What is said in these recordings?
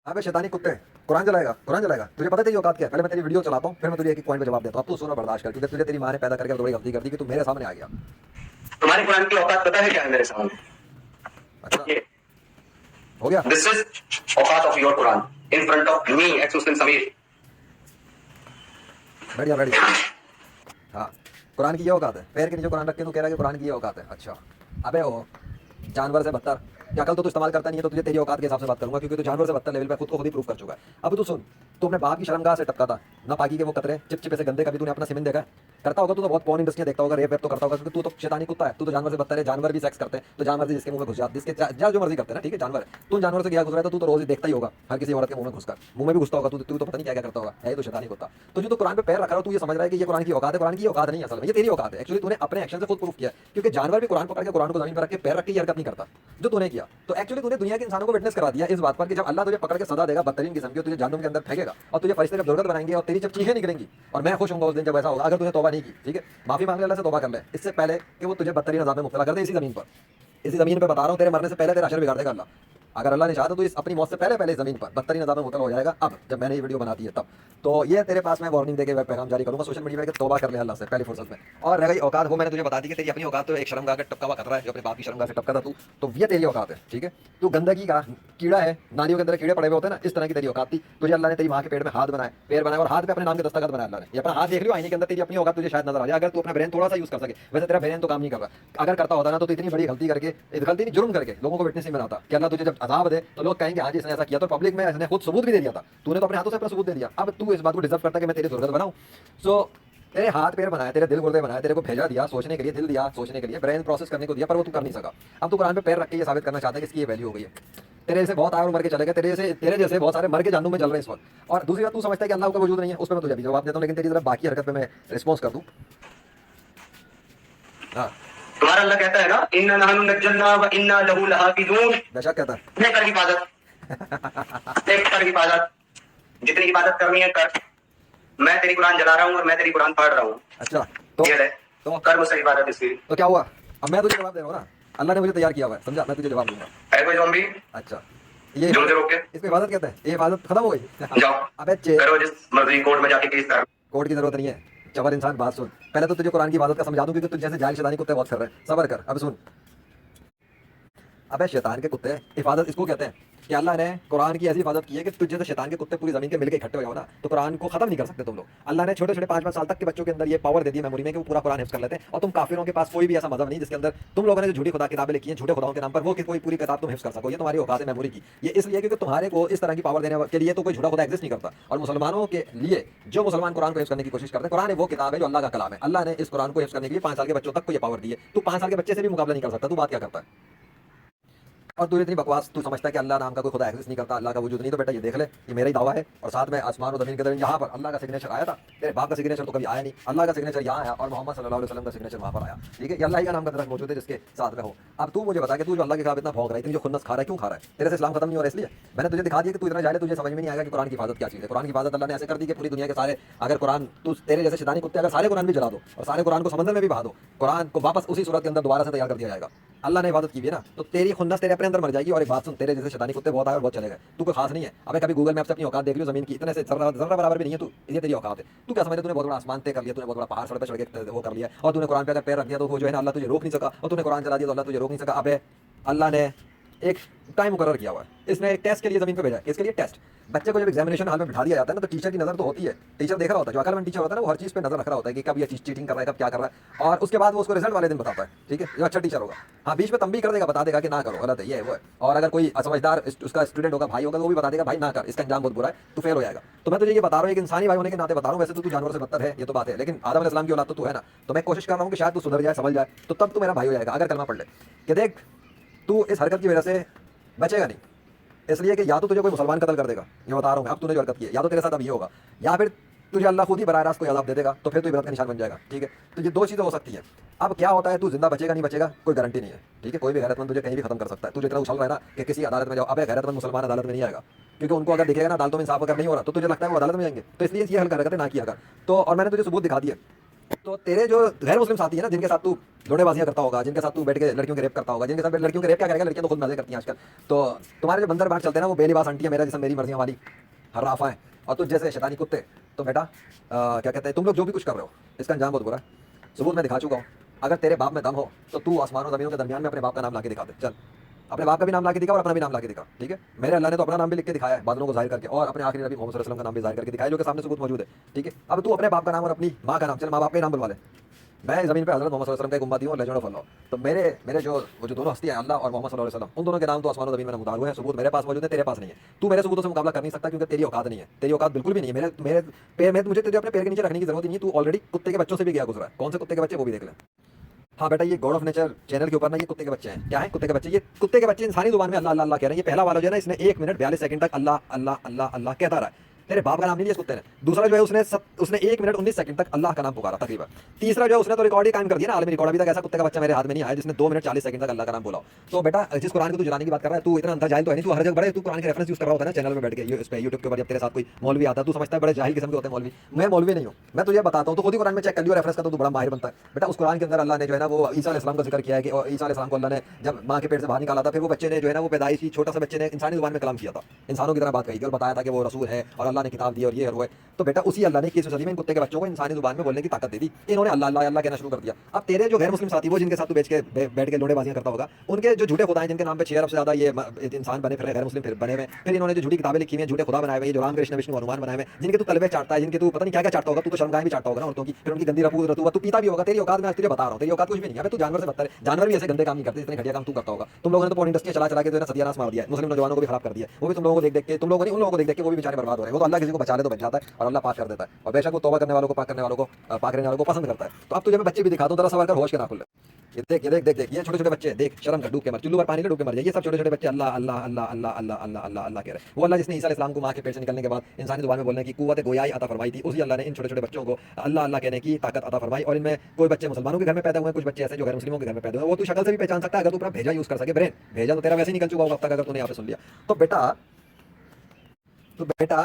अबे शैतानी कुत्ते, कुरान जलाएगा, कुरान जलाएगा। तुझे पता है तेरी औकात क्या है? पहले मैं तेरी वीडियो चलाता हूँ, फिर मैं तुझे एक एक पॉइंट पे जवाब देता हूँ। अब तू सुनो, बर्दाश्त कर, क्योंकि तुझे तेरी माँ ने पैदा करके बड़ी गलती कर दी कि तू मेरे सामने आ गया। तुम्हारे कुरान की औकात पता है क्या है मेरे सामने? अच्छा, हो गया। दिस इज औकात of your Quran in front of me x मुस्लिम समीर। बैठ जा, बैठ जा। हाँ, कुरान की ये औकात है? पैर के नीचे कुरान रख के तू कह रहा है कि कुरान की ये औकात है? अच्छा, अबे हो जानवर से बदतर। क्या कल तो तू इस्तेमाल करता नहीं है, तो तुझे तेरी औकात के हिसाब से बात करूंगा, क्योंकि तू जानवर से बदतर लेवल पे खुद को खुद ही प्रूव कर चुका है। अब तू सुन, तू अपने बाप की शर्मगाह से टपका था ना, पाकी के वो कतरे चिपचिपे से गंदे, कभी तूने अपना सीमेंट देखा है? करता होगा तू तो बहुत पॉर्न इंडस्ट्री देखता होगा, रेप वेप तो करता होगा, क्योंकि तू तो शैतानी कुत्ता है। तू तो जानवर से बदतर है। जानवर भी सेक्स करते हैं, तो जानवर से जिसके मुंह में घुस जाते, जिसके जो मर्जी करते हैं ना, ठीक है, जानवर है। तू जानवर से क्या घुस रहा है, तो तू तो रोज ही देखता ही होगा हर किसी औरत के मुंह में घुसकर। मुंह में भी घुसता होगा तू तो पता नहीं क्या क्या करता होगा, है तो शैतानी कुत्ता। तो जो तो कुरान पे पैर रख रहा है, तू ये समझ रहा है कि ये कुरान की औकात है। कुरान की औकात नहीं है, असल में ये तेरी औकात है। एक्चुअली तूने अपने एक्शन से खुद प्रूफ किया है, क्योंकि जानवर भी कुरान पकड़ के कुरान को जमीन पर रख के पैर रख के हरकत नहीं करता जो तूने किया। तो एक्चुअली तूने दुनिया के इंसानों को विटनेस करा दिया इस बात पर कि जब अल्लाह तुझे पकड़ के सजा देगा बदतरीन किस्म की, तुझे जहन्नुम के अंदर फेंकेगा और तुझे फरिश्ते जब दुर्गत बनाएंगे और तेरी जब चीखें निकलेंगी, और मैं खुश होऊंगा उस दिन जब ऐसा होगा, अगर तूने तौबा नहीं की। ठीक है, माफी मांग ले, अल्लाह से तौबा कर ले, इससे पहले कि वो तुझे बदतरीन अज़ाब में मुब्तला कर दे इसी जमीन पर। इसी जमीन पर बता रहा हूँ, तेरे मरने से पहले तेरा अशर बिगाड़ देगा अल्लाह। अगर अल्लाह ने चाहा तो तू इस अपनी मौत से पहले पहले इस जमीन पर बदतरीन अज़ाब में मुब्तला हो जाएगा। अब जब मैंने ये वीडियो बना दी है तब, तो ये तेरे पास मैं वार्निंग देके पैगाम जारी करूंगा सोशल मीडिया में कि तौबा कर ले अल्लाह से पहली फुर्सत में। और रह गई औकात, वो मैंने तुझे बता दी कि तेरी अपनी औकात तो एक शर्मगाह का टपका हुआ खतरा है, जो अपने बाप की शर्मगाह से टपका था तू, तो ये तेरी औकात है। ठीक है, तू गंदगी का कीड़ा है, नालियों के अंदर कीड़े पड़े हुए होते हैं ना, इस तरह की तेरी औकात थी। तुझे अल्लाह ने तेरी माँ के पेट में हाथ बनाए, पैर बनाए, और हाथ पे अपने नाम के दस्तखत बनाए अल्लाह ने। ये अपना हाथ देख लियो आईने के अंदर, तेरी अपनी औकात तुझे शायद नजर आ जाए, अगर तू अपना ब्रेन थोड़ा सा यूज कर सके। वैसे तेरा ब्रेन तो काम नहीं कर रहा। अगर करता होता ना, तो इतनी बड़ी गलती करके, गलती नहीं जुर्म करके लोगों को विटनेस नहीं बनाता कि अल्लाह तुझे जब अजाब दे तो लोग कहेंगे हाँ जी इसने ऐसा किया, तो पब्लिक में इसने खुद सबूत भी दे दिया था। तूने तो अपने हाथों से अपना सबूत दे दिया। अब तू इस बात को डिजर्व करता है कि मैं तेरी जरूरत बनाऊं। सो तेरे हाथ पैर बनाए, तेरे दिल गुर्दे बनाए, तेरे को भेजा दिया सोचने के लिए, दिल दिया सोचने के लिए, ब्रेन प्रोसेस करने को दिया, पर वो तू कर नहीं सका। अब तू कुरान पे पैर रख के ये साबित करना चाहता है कि इसकी ये वैल्यू हो गई है। तेरे जैसे बहुत आए और मर के चले गए, तेरे जैसे बहुत सारे मर के जहन्नुम में जल रहे हैं इस वक्त। और दूसरी बात, तू समझता है कि अल्लाह का वजूद नहीं है, उस पर मैं तुझे भी जवाब देता हूँ, लेकिन तेरी तरफ बाकी हरकत पे मैं रिस्पॉन्स कर दूं। हाँ, तुम्हारा अल्लाह कहता है ना, इन्ना नहनु नज्जलना व इन्ना लहू लहाफिजून। बेशक कहता है। नहीं कर हिफाजत, नहीं कर हिफाजत, जितनी इबादत करनी है कर। मैं तेरी कुरान जला रहा हूँ और मैं तेरी कुरान पढ़ रहा हूँ। अच्छा, तो ये ले, तो कर मुझसे इबादत इसकी। तो क्या हुआ? अब मैं तुझे जवाब दे रहा हूँ ना, अल्लाह ने मुझे तैयार किया हुआ है, समझा? मैं तुझे जवाब दूंगा। है कोई ज़ॉम्बी? अच्छा, ये जोर से रोक के इसको इबादत कहते हैं? ये इबादत खत्म हो गई? जाओ, अबे करो जिस मर्जी कोर्ट में जाके केस कर। कोड की जरूरत नहीं है। चवर इंसान, बात सुन, पहले तो तुझे कुरान की इबादत का समझा दूं, क्योंकि तुझे जैसे जाहिल शैतानी कुत्ते बहुत कर रहे हैं। सबर कर, अब सुन। अबे शैतान के कुत्ते, हिफाजत इसको कहते हैं कि अल्लाह ने कुरान की ऐसी हिफाजत की है कि तुझ जैसे शैतान के कुत्ते पूरी जमीन के मिलके इकट्ठे हो जाओ ना, तो कुरान को खत्म नहीं कर सकते तुम लोग। अल्लाह ने छोटे छोटे 5-5 साल तक के बच्चों के अंदर ये पावर दे दी मेमोरी में कि वो पूरा कुरान हिफ्ज कर लेते हैं। और तुम काफिरों के पास कोई भी ऐसा मजहब नहीं जिसके अंदर तुम लोगों ने जो झूठी खुदा किताबें लिखी हैं झूठे खुदाओं के नाम पर, वो कि कोई पूरी किताब तुम हिफ्ज कर सको। ये तुम्हारी औकात है मेमोरी की। ये इसलिए क्योंकि तुम्हारे को इस तरह की पावर देने के लिए तो कोई झूठा खुदा एग्जिस्ट नहीं करता। और मुसलमानों के लिए, जो मुसलमान कुरान को हिफ्ज करने की कोशिश करते हैं, कुरान वो किताब है जो अल्लाह का कलाम है। अल्लाह ने इस कुरान को हिफ्ज करने के लिए 5 साल के बच्चों तक को ये पावर दी है। तू 5 साल के बच्चे से भी मुकाबला नहीं कर सकता। तू बात क्या करता है? और तू इतनी बकवास, तू समझता है कि अल्लाह नाम का कोई खुदा एग्जिस्ट नहीं करता, अल्लाह का वजूद नहीं। तो बेटा ये देख ले, ये मेरा ही दावा है। और साथ में आसमान और ज़मीन के दरमियान यहाँ पर अल्लाह का सिग्नेचर आया था। तेरे बाप का सिग्नेचर तो कभी आया नहीं, अल्लाह का सिग्नेचर यहाँ आया और मोहम्मद सल्लल्लाहु अलैहि वसल्लम का सिग्नेचर वहाँ पर आया। ठीक है, ये अल्लाह ही का नाम का दरख्त मौजूद है जिसके साथ में हो। अब तू मुझे बता कि तू जो अल्लाह के खिलाफ इतना भौंक रहा है, इतनी जो खुन्नस खा रहा है, क्यों खा रहा है? तेरे से इस्लाम खत्म नहीं हो रहा है इसलिए? मैंने तुझे दिखा दिया कि तू इतना जाहिल है, तुझे समझ में नहीं आएगा कि कुरान की हिफाजत क्या चीज़ है। कुरान की हिफाजत अल्लाह ने ऐसे कर दी कि पूरी दुनिया के सारे, अगर कुरान तू तेरे जैसे शैतानी कुत्ते अगर सारे कुरान भी जला दो और सारे कुरान को समंदर में भी बहा दो, कुरान को वापस उसी सूरत के अंदर दोबारा से तैयार कर दिया जाएगा। अल्लाह ने इबादत की है ना, तो तेरी खुन्नस तेरे अपने अंदर मर जाएगी। और एक बात सुन, तेरे जैसे शैतानी कुत्ते बहुत आए और बहुत चले गए, तू कोई खास नहीं है। अबे कभी गूगल मैप से अपनी औकात देख लियो, जमीन की इतने से जर्रा बराबर भी नहीं है तू, ये तेरी औकात है। तू क्या समझे? तूने बहुत बड़ा आसमान तय कर लिया, तूने बहुत बड़ा पहाड़ सड़क पे चढ़ के वो कर लिया, और तूने कुरान पे अगर पैर रख दिया तो वो जो है ना, अल्लाह तुझे रोक नहीं सका। और तूने कुरान चला दिया तो अल्लाह तुझे रोक नहीं सका। अबे अल्लाह ने एक टाइम मुकर्रर किया हुआ है, इसने एक टेस्ट के लिए जमीन पे भेजा है। इसके लिए टेस्ट, बच्चे को जब एग्जामिनेशन हॉल में बिठा दिया जाता है ना, तो टीचर की नजर तो होती है, टीचर देख रहा होता है, जो अकलमंद टीचर होता है ना, वो हर चीज पे नजर रख रहा होता है कि कब ये चीटिंग कर रहा है, कब क्या कर रहा है। और उसके बाद वो उसको रिजल्ट वाले दिन बताता है। ठीक है, जो अच्छा टीचर होगा, हाँ बीच में तंबी कर देगा, बता देगा कि ना करो, गलत है, ये है वो है। और अगर कोई समझदार उसका स्टूडेंट होगा, भाई होगा, तो वो भी बता देगा भाई ना कर, इसका अंजाम बहुत बुरा है, तू फेल हो जाएगा। तो मैं तुझे ये बता रहा हूँ, एक इंसानी भाई होने के नाते बता रहा हूँ। वैसे तो तू जानवर से बदतर है, ये तो बात है, लेकिन आदम अलैहिस्सलाम की औलाद तो तू है ना। तो मैं कोशिश कर रहा हूँ कि शायद तू सुधर जाए, समझ जाए, तो तब तू मेरा भाई हो जाएगा अगर कलमा पढ़ ले कि देख तू इस हरकत की वजह से बचेगा नहीं। इसलिए कि या तो तुझे कोई मुसलमान कत्ल कर देगा, ये बता रहा हूँ मैं, अब तूने जो हरकत की है, या तो तेरे साथ अब ये होगा, या फिर तुझे अल्लाह खुद ही बराह रास्त कोई अज़ाब दे देगा, तो फिर तू इबरत का निशान बन जाएगा। ठीक है, तो ये दो चीज़ें हो सकती हैं। अब क्या होता है, तू जिंदा बचेगा नहीं बचेगा कोई गारंटी नहीं है। ठीक है, कोई भी गैरतमंद तुझे कहीं भी खत्म कर सकता है। तू जितना उछल रहा है ना कि किसी अदालत में जाओ, अबे गैरतमंद मुसलमान अदालत में नहीं आएगा, क्योंकि उनको अगर दिखेगा ना अदालतों में इंसाफ अगर नहीं हो रहा, तो तुझे लगता है वो अदालत में जाएंगे। तो इसलिए ये हल कर रहे थे ना किया कर। तो और मैंने तुझे सबूत दिखा दिए तो तेरे जो गैर मुस्लिम साथी है ना, जिनके साथ तू लोडेबाजियां करता होगा, जिनके साथ तू बैठ के लड़कियों के रेप करता होगा, जिनके साथ लड़कियों के रेप क्या करेगा, लड़कियां तो खुद मजे करती हैं आजकल। तो तुम्हारे जो बंदर बाहर चलते हैं ना, वो बेलिबास आंटी है मेरा जिसम मेरी मर्जियां वाली हर्राफा है, और तुझ जैसे शैतानी कुत्ते। तो बेटा क्या कहते हैं, तुम लोग जो भी कुछ कर रहे हो इसका अंजाम बहुत बुरा है, सबूत मैं दिखा चुका हूँ। अगर तेरे बाप में दम हो तो तू आसमानों जमीनों के दरमियान में अपने बाप का नाम ला के दिखा दे। चल अपने बाप का भी नाम ला के दिखा और अपना भी नाम ला के दिखा, ठीक है। मेरे अल्लाह ने तो अपना नाम भी लिख के दिखाया है बादलों को जाहिर करके, और अपने आखिरी नबी मोहम्मद सल्लल्लाहु अलैहि वसल्लम का नाम भी जाहिर करके दिखाया, जो कि सामने सबूत मौजूद है, ठीक है। अब तू अपने बाप का नाम और अपनी माँ का नाम, चल माँ बाप का ही नाम बुलवा ले। मैं ज़मीन पे हज़रत मोहम्मद सल्लल्लाहु अलैहि वसल्लम का एक उम्मती हूँ और लेजेंड ऑफ अल्लाह। तो मेरे जो वो जो दोनों हस्तियाँ हैं, अल्लाह और मोहम्मद सल्लल्लाहु अलैहि वसल्लम, उन दोनों के नाम तो आसमानों ज़मीन में नमूदार हुए हैं। सबूत मेरे पास मौजूद है, तेरे पास नहीं है। तू मेरे सबूतों से मुकाबला कर नहीं सकता, क्योंकि तेरी औकात नहीं है, तेरी औकात बिल्कुल भी नहीं है। मेरे मेरे पैर में मुझे तुझे अपने पैर के नीचे रखने की जरूरत ही नहीं है। तू ऑलरेडी कुत्ते के बच्चों से भी गया गुजरा है। कौन से कुत्ते के बच्चे, वो भी देख ले। हाँ बेटा, ये गॉड ऑफ नेचर चैनल के ऊपर ना ये कुत्ते के बच्चे हैं। क्या है कुत्ते के बच्चे? ये कुत्ते के बच्चे इंसानी जुबान में अल्लाह अल्लाह अल्लाह कह रहे हैं। ये पहला वाला जो है ना, इसने 1 मिनट 42 सेकंड तक अल्लाह अल्लाह अल्लाह अल्लाह कहता रहा है। तेरे बाप का नाम नहीं लिया इस कुत्ते ने। दूसरा जो है उसने 1 मिनट 19 सेकंड तक अल्लाह का नाम पुकारा तकरीबन। तीसरा जो है उसने तो रिकॉर्ड ही कायम कर दिया ना, आलमी रिकॉर्ड। अभी तक ऐसा कुत्ते का बच्चा मेरे हाथ में नहीं आया जिसने 2 मिनट 40 सेकंड तक अल्लाह का नाम बोला। तो बेटा, जिस कुरान को तू जलाने की बात कर रहा है, तू इतना अंधा जाहिल तो है नहीं। तू हर जगह बड़े तू कुरान के रेफरेंस यूज कर रहा होता है ना चैनल में बैठ के, इस पे यूट्यूब के ऊपर जब तेरे साथ कोई मौलवी आता है, तू समझता है बड़े जाहिल किस्म के होते हैं मौलवी। मैं मौलवी नहीं हूँ, मैं तुझे बताता हूँ। तो खुद ही कुरान में चेक कर लियो रेफरेंस का, तो तू बड़ा माहिर बनता है। बेटा, उस कुरान के अंदर अल्लाह ने जो है ना वो ईसा अलैहिस्सलाम का जिक्र किया है कि और ईसा अलैहिस्सलाम को अल्लाह ने जब माँ के पेट से बाहर निकाला था, फिर वो बच्चे ने जो है ना वो पैदाइशी छोटा सा बच्चे ने इंसानी जुबान में कलाम किया था, इंसानों की तरह बात कही थी और बताया था कि वो रसूल है और अल्लाह ने किताब दी और ये है। तो बेटा, उसी अल्लाह ने 21वीं सदी में इन कुत्ते के बच्चों को इंसानी जुबान में बोलने की ताकत दे दी। इन्होंने अल्लाह अल्लाह अल्लाह कहना शुरू कर दिया। अब तेरे जो गैर मुस्लिम साथी, वो जिनके साथ तू बैठ के लोडेबाजियां करता होगा, उनके जो झूठे खुदा हैं, जिनके नाम पे 6 अरब से ज्यादा ये इंसान बने फिर गैर मुस्लिम फिर बने हुए, फिर इन्होंने जो झूठी किताबें लिखी हुई हैं, झूठे खुदा बनाए हुए, जो राम कृष्ण विष्णु हनुमान बनाए हुए, जिनके तू तलबे चाटता है, जिनके तू पता नहीं क्या क्या चाटता होगा। तू तो शर्मगाहें भी चाटता होगा ना औरतों की, फिर उनकी गंदी रतूबा तू पीता भी होगा। तेरी औकात मैं तुझे बता रहा हूँ, तेरी औकात कुछ भी नहीं है। तू जानवर से बदतर है। जानवर भी ऐसे गंदे काम नहीं करते जितने घटिया काम तू करता होगा। तुम लोगों ने तो पोर्न इंडस्ट्री चला चला के जो है ना सत्यानाश मार दिया है, मुस्लिम नौजवानों को भी खराब कर दिया। वो भी तुम लोगों को देख देख के, तुम लोगों ने उन लोगों को देख देख के वो भी बेचारे बर्बाद हो रहे हैं। वो तो अल्लाह किसी को बचा ले तो बच जाता है और अल्लाह पाक कर देता है, और बेशक वो तौबा करने वालों को पाक करने वालों को पाक रहने वालों को पसंद करता है। तो अब तुझे मैं बच्चे भी दिखाता हूँ, जरा सवार कर होश के ना खुल। ये देख ये छोटे छोटे बच्चे देख, शर्म कर डूब के मर, चुल्लू पर पानी ले डूब के मर जाए। ये सब छोटे छोटे बच्चे अल्लाह अल्लाह अल्लाह अल्लाह अल्लाह अल्लाह अल्लाह अल्लाह कह रहे हैं। वो अल्लाह जिसने ईसा अलैहिस्सलाम को माँ के पेट से निकलने के बाद इंसानी जुबान में बोलने की कुव्वत गोयाई अता फरमाई थी, उसी अल्लाह ने इन छोटे छोटे बच्चों को अल्लाह अल्लाह कहने की ताकत अता फरमाई। और इनमें कोई बच्चे मुसलमानों के घर में पैदा हुए हैं, कुछ बच्चे ऐसे जो गैर मुस्लिमों के घर में पैदा हुए हैं। वो तू शक्ल से भी पहचान सकता है अगर तू अपना भेजा यूज कर सके। ब्रेन भेजा तो तेरा वैसे ही निकल चुका होगा अब तक, अगर तूने यहाँ पे सुन लिया। तो बेटा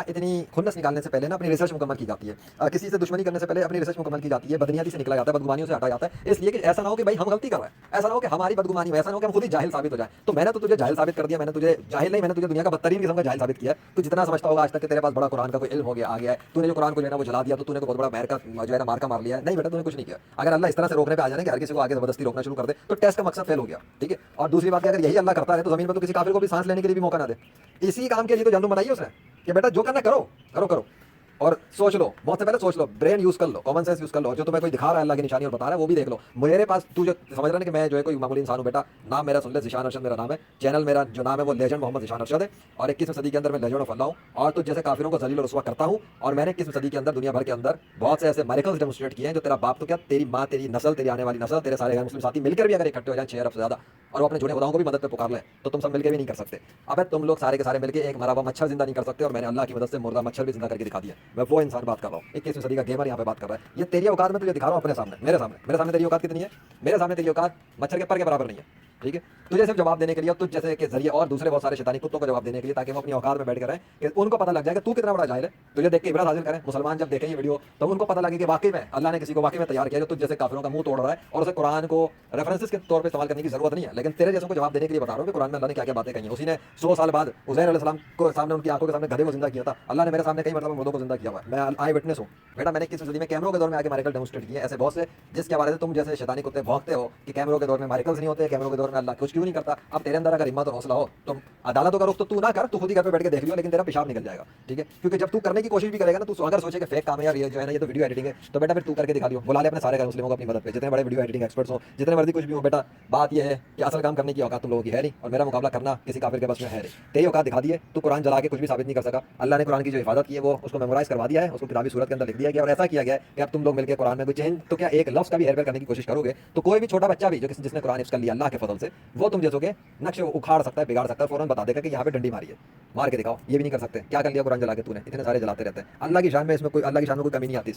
इतनी खुन्नस निकालने से पहले ना अपनी रिसर्च मुकम्मल की जाती है। किसी से दुश्मनी करने से पहले अपनी रिसर्च मुकम्मल की जाती है, बदनियती से निकला जाता है, बदगुमानियों से हटा जाता है, इसलिए कि ऐसा ना हो कि भाई हम गलती कर रहे हैं, ऐसा ना हो कि हमारी बदगुमानी में, ऐसा ना हो कि हम खुद ही जाहिल साबित हो जाए। तो मैंने तो तुझे जाहिल साबित कर दिया, मैंने तुझे जाहिल नहीं, मैंने तुझे दुनिया का बदतरीन किस्म का जाहिल साबित किया। तू जितना समझता होगा आज तक कि तेरे पास बड़ा कुरान का कोई इल्म हो गया आ गया है, तूने जो कुरान को जो है ना वो जला दिया, तो तूने बहुत बड़ा मैर का जो है ना मार का मार लिया है। नहीं बेटा, तूने कुछ नहीं किया। अगर अल्लाह इस तरह से रोकने पे आ जाए कि हर किसी को आगे जबरदस्ती रोकना शुरू कर दे, तो टेस्ट का मकसद फेल हो गया, ठीक है। और दूसरी बात, अगर यही अल्लाह करता है तो जमीन पर तो किसी काफिर को भी सांस लेने के लिए भी मौका ना दे। इसी काम के लिए तो जन्म बनाई है उसने कि बेटा जो करना करो करो करो, और सोच लो, बहुत से पहले सोच लो, ब्रेन यूज कर लो, कॉमन सेंस यूज कर लो। जो तुम्हें कोई दिखा रहा है अल्लाह की निशानी और बता रहा है, वो भी देख लो। मेरे पास तू जो समझ रहा है कि मैं जो है कोई मामूली इंसान हूँ, बेटा नाम मेरा सुन ले, ज़िशान अरशद मेरा नाम है। चैनल मेरा जो नाम है वो लेजेंड मोहम्मद ज़िशान अरशद है, और 21वीं सदी के अंदर मैं लेजेंड ऑफ अल्लाह हूँ। और तो जैसे काफिरों को जलील और रुस्वा करता हूँ, और मैंने 21वीं सदी के अंदर दुनिया भर के अंदर बहुत से ऐसे मिरेकल्स डेमोस्ट्रेट किए हैं जो तेरा बाप तो क्या, तेरी माँ, तेरी नस्ल, तेरी आने वाली नस्ल, तेरे सारे गैर मुस्लिम साथी मिलकर भी अगर इकट्ठे हो जाए 6 अरब से ज्यादा, और वो अपने झूठे खुदाओं को भी मदद पे पुकार ले, तो तुम सब मिलकर भी नहीं कर सकते। अब तुम लोग सारे के सारे मिलकर एक मरा हुआ मच्छर जिंदा नहीं कर सकते, और मैंने अल्लाह की मदद से मुर्दा मच्छर भी जिंदा करके दिखा दिया। मैं वो इंसान बात कर रहा हूँ, 21वीं सदी का गेमर यहाँ पे बात कर रहा है। ये तेरी औकात में तुझे दिखा रहा हूँ अपने सामने, मेरे सामने तेरी औकात कितनी है? मेरे सामने तेरी औकात मच्छर के पर के बराबर नहीं है, ठीक है। तुझे सिर्फ जवाब देने के लिए, और तुझ जैसे के जरिए और दूसरे बहुत सारे शैतानी कुत्तों को जवाब देने के लिए, ताकि वो अपनी औकात में बैठ कर कि उनको पता लग जाए कि तू कितना बड़ा जाहिल है। तुझे देख के इबरत हासिल करें मुसलमान, जब देखें ये वीडियो तो उनको पता लगे कि वाकई में अल्लाह ने किसी को वाकई में तैयार किया जो तुझ जैसे काफिरों का मुंह तोड़ रहा है, और उसे कुरान को रेफरेंसेस के तौर पर इस्तेमाल करने की जरूरत नहीं है। लेकिन तेरे जैसों को जवाब देने के लिए बता रहा हूँ कि कुरान में अल्लाह ने क्या क्या बातें कही हैं। उसी ने 100 साल बाद उज़ैर अलैहिस्सलाम को सामने, उनकी आंखों के सामने गधे को जिंदा किया था। अल्लाह ने मेरे सामने कई मतलब मुर्दों को जिंदा किया हुआ है। मैं आई विटनेस हूँ बेटा। मैंने 21वीं सदी में कैमरों के दौर में आगे मारिकल डेमोस्ट्रेट किए ऐसे बहुत से, जिसके हवाले से तुम जैसे शैतानी कुत्ते भौंकते हो कि कैमरों के दौर में मारिकल्स नहीं होते, कैमरों के दौर में अल्लाह कुछ क्यों नहीं करता। अब तेरे अंदर अगर हिम्मत और हौसला हो, तुम अदालतों का रुख तो तू ना कर, तू खुद ही घर पे बैठ के देख लियो, लेकिन तेरा पेशाब निकल जाएगा, ठीक है। क्योंकि जब तू करने की कोशिश भी करेगा ना, तू अगर सोचे कि फेक काम है यार, ये जो है ना ये तो वीडियो एडिटिंग है, तो बेटा फिर तू करके दिखा लियो। बुला ले अपने सारे गैर मुस्लिमों को अपनी मदद पे, जितने बड़े वीडियो एडिटिंग एक्सपर्ट्स हो, जितने मर्जी कुछ भी हो। बेटा बात यह है कि असल काम करने की औकात तुम लोगों की है नहीं, और मेरा मुकाबला करना किसी काफिर के बस में है नहीं। तेरी औकात दिखा दी है, तू कुरान जला के कुछ भी साबित नहीं कर सका। अल्लाह ने कुरान की जो हिफाजत की है वो उसको मेमोराइज करवा दिया है, उसको किताबी सूरत के अंदर लिख दिया गया, और ऐसा किया गया है कि अब तुम लोग मिलकर कुरान में कोई चेंज तो क्या एक लफ्ज़ का भी हेरफेर करने की कोशिश करोगे, तो कोई भी छोटा बच्चा भी जो जिसने कुरान हिफ्ज़ कर लिया अल्लाह के फजल से, वो तुम जैसों के नक्शे उखाड़ सकता है, बिगाड़ सकता है, फौरन बता देगा कि यहाँ पे डंडी मारी है, मार के दिखाओ। ये भी नहीं कर सकते। क्या कर लिया कुरान जला के तूने? इतने सारे जलाते रहते हैं। अल्लाह की शान में इसमें कोई, अल्लाह की शान में कोई कमी नहीं आती।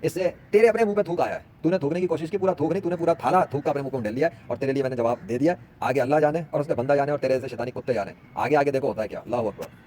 इससे तेरे अपने मुंह पे थूक आया है, तूने थूकने की कोशिश की, पूरा थूक नहीं, तूने पूरा थाला थूक का अपने मुंह को ढेल लिया, और तेरे लिए मैंने जवाब दे दिया। आगे अल्लाह जाने और उसके बंदा जाने, और तेरे से शैतानी कुत्ते जाने। आगे आगे देखो होता है क्या। अल्लाहू अकबर।